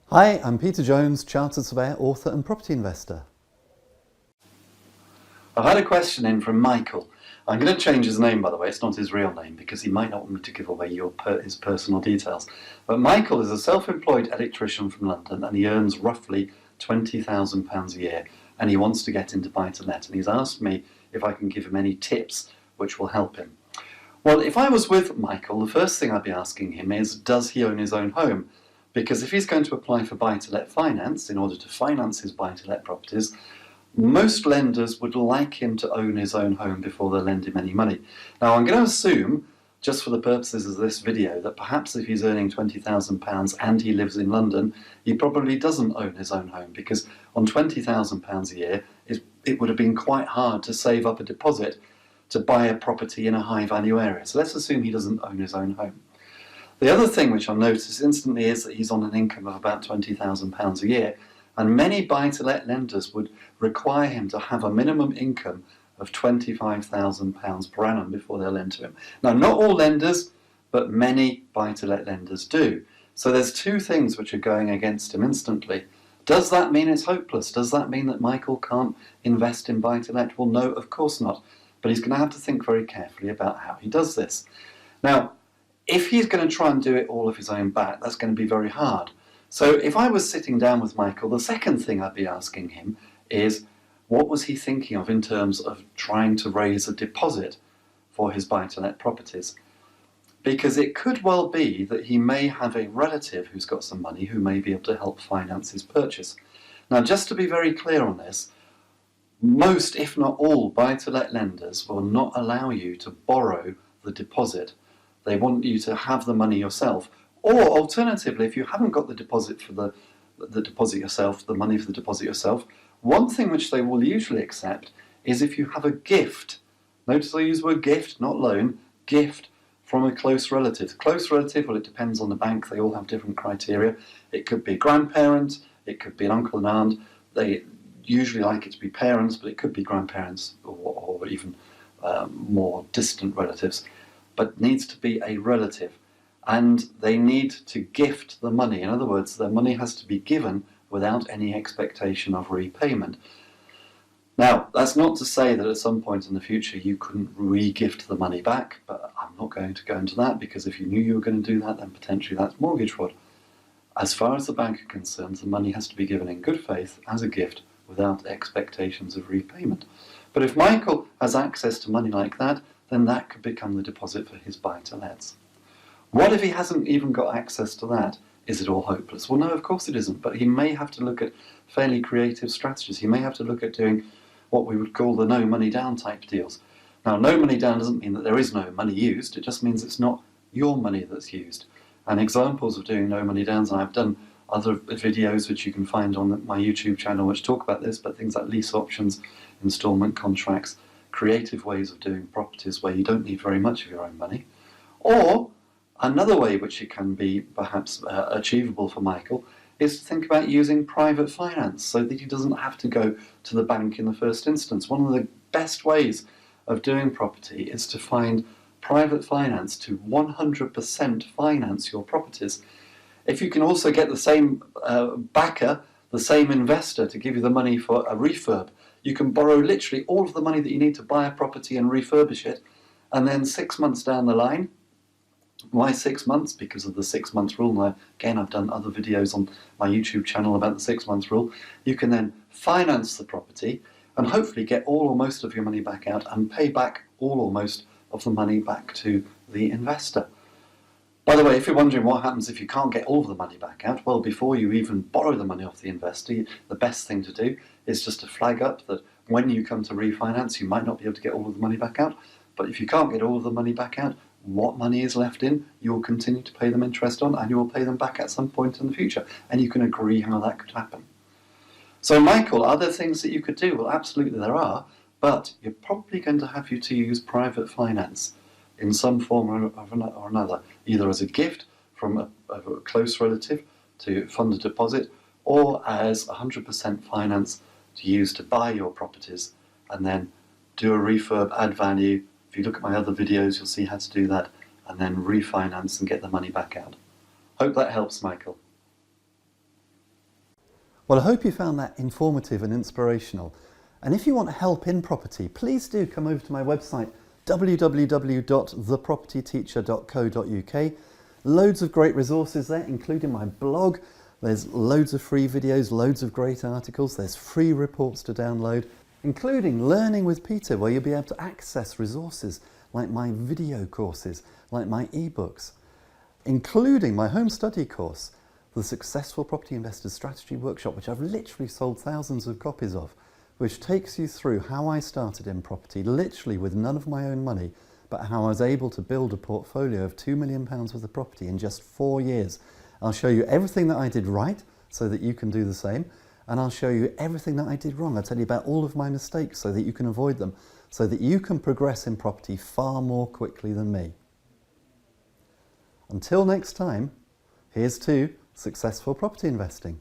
Hi, I'm Peter Jones, Chartered Surveyor, author and property investor. I've had a question in from Michael. I'm going to change his name, by the way. It's not his real name because he might not want me to give away his personal details. But Michael is a self-employed electrician from London and he earns roughly £20,000 a year and he wants to get into buy-to-let, and he's asked me if I can give him any tips which will help him. Well, if I was with Michael, the first thing I'd be asking him is, does he own his own home? Because if he's going to apply for buy-to-let finance in order to finance his buy-to-let properties, most lenders would like him to own his own home before they lend him any money. Now, I'm going to assume, just for the purposes of this video, that perhaps if he's earning £20,000 and he lives in London, he probably doesn't own his own home, because on £20,000 a year, it would have been quite hard to save up a deposit to buy a property in a high-value area. So let's assume he doesn't own his own home. The other thing which I'll notice instantly is that he's on an income of about £20,000 a year, and many buy-to-let lenders would require him to have a minimum income of £25,000 per annum before they'll lend to him. Now, not all lenders, but many buy-to-let lenders do. So there's two things which are going against him instantly. Does that mean it's hopeless? Does that mean that Michael can't invest in buy-to-let? Well, no, of course not. But he's going to have to think very carefully about how he does this. Now, if he's going to try and do it all off his own back, that's going to be very hard. So if I was sitting down with Michael, the second thing I'd be asking him is, what was he thinking of in terms of trying to raise a deposit for his buy-to-let properties? Because it could well be that he may have a relative who's got some money who may be able to help finance his purchase. Now, just to be very clear on this, most, if not all, buy-to-let lenders will not allow you to borrow the deposit. They want you to have the money yourself. Or alternatively, if you haven't got the deposit for the deposit yourself, the money for the deposit yourself, one thing which they will usually accept is if you have a gift. Notice I use the word gift, not loan, gift from a close relative. Close relative, well, it depends on the bank. They all have different criteria. It could be grandparents, it could be an uncle and aunt. They usually like it to be parents, but it could be grandparents or even more distant relatives. But needs to be a relative, and they need to gift the money. In other words, their money has to be given without any expectation of repayment. Now, that's not to say that at some point in the future you couldn't re-gift the money back, but I'm not going to go into that, because if you knew you were going to do that, then potentially that's mortgage fraud. As far as the bank are concerned, the money has to be given in good faith as a gift without expectations of repayment. But if Michael has access to money like that, then that could become the deposit for his buy-to-lets. What if he hasn't even got access to that? Is it all hopeless? Well, no, of course it isn't, but he may have to look at fairly creative strategies. He may have to look at doing what we would call the no money down type deals. Now, no money down doesn't mean that there is no money used, it just means it's not your money that's used. And examples of doing no money downs, and I've done other videos which you can find on my YouTube channel which talk about this, but things like lease options, instalment contracts, creative ways of doing properties where you don't need very much of your own money. Or another way which it can be perhaps achievable for Michael is to think about using private finance so that he doesn't have to go to the bank in the first instance. One of the best ways of doing property is to find private finance to 100% finance your properties. If you can also get the same backer, the same investor to give you the money for a refurb, you can borrow literally all of the money that you need to buy a property and refurbish it, and then 6 months down the line, why 6 months? Because of the 6 months rule. Now, again, I've done other videos on my YouTube channel about the 6 months rule. You can then finance the property and hopefully get all or most of your money back out and pay back all or most of the money back to the investor. By the way, if you're wondering what happens if you can't get all of the money back out, well, before you even borrow the money off the investor, the best thing to do is just to flag up that when you come to refinance, you might not be able to get all of the money back out. But if you can't get all of the money back out, what money is left in, you'll continue to pay them interest on, and you will pay them back at some point in the future. And you can agree how that could happen. So, Michael, are there things that you could do? Well, absolutely there are, but you're probably going to have to use private finance in some form or another, either as a gift from a close relative to fund a deposit, or as 100% finance to use to buy your properties and then do a refurb, add value. If you look at my other videos, you'll see how to do that, and then refinance and get the money back out. Hope that helps, Michael. Well, I hope you found that informative and inspirational. And if you want help in property, please do come over to my website, www.thepropertyteacher.co.uk. Loads of great resources there, including my blog. There's loads of free videos, loads of great articles. There's free reports to download, including Learning with Peter, where you'll be able to access resources like my video courses, like my ebooks, including my home study course, the Successful Property Investors Strategy Workshop, which I've literally sold thousands of copies of, which takes you through how I started in property, literally with none of my own money, but how I was able to build a portfolio of £2 million worth of property in just 4 years. I'll show you everything that I did right so that you can do the same, and I'll show you everything that I did wrong. I'll tell you about all of my mistakes so that you can avoid them, so that you can progress in property far more quickly than me. Until next time, here's to successful property investing.